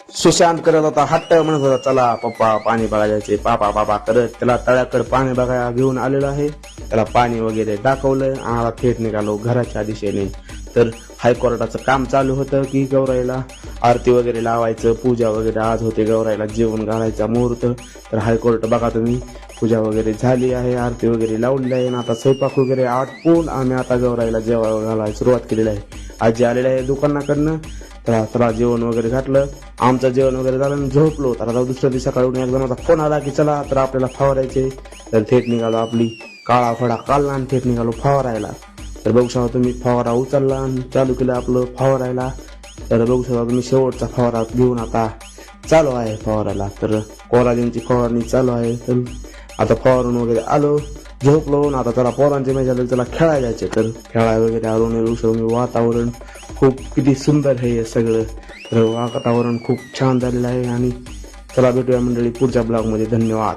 सुशांत करत होता हट्ट, म्हणत होता चला पप्पा पाणी बघायला जायचे, पापा पापा करत त्याला तळ्याकडे पाणी बघायला घेऊन आलेलो आहे. त्याला पाणी वगैरे दाखवलं, आम्हाला थेट निघालो घराच्या दिशेने. तर हायकोर्टाचं काम चालू होतं की गौराईला आरती वगैरे लावायचं, पूजा वगैरे आज होते, गौराईला जेवण घालायचा मुहूर्त. तर हायकोर्ट बघा तुम्ही, पूजा वगैरे झाली आहे, आरती वगैरे लावलेली आहे, आणि आता स्वयंपाक वगैरे आटपून आम्ही आता गौराईला जेवण घालायला सुरुवात केलेली आहे. आजी आलेली आहे दुकानाकडनं. तर त्याला जेवण वगैरे घातलं, आमचं जेवण वगैरे झालं आणि झोपलो. तर आता दुसऱ्या दिवशी सकाळी उठून एकदा माझा फोन आला की चला तर आपल्याला फवारायचे. तर थेट निघालो, आपली काळा फडा काढला आणि थेट निघालो फवारायला. तर बघू शकता तुम्ही, फवारा उचलला आणि चालू केलं आपलं फवारायला. तर बघू शकता तुम्ही, शेवटचा फवारा घेऊन आता चालू आहे फवारायला. तर कोराजींची फवारणी चालू आहे. तर आता फवारून वगैरे आलो, झोपलो. आता त्याला पोरांचे मजा आली, त्याला खेळायला जायचे. तर खेळायला वगैरे आलो, वातावरण खूप किती सुंदर आहे सगळं. तर वातावरण खूप छान झालेलं आहे. आणि चला भेटूया मंडळी पुढच्या ब्लॉगमध्ये. धन्यवाद.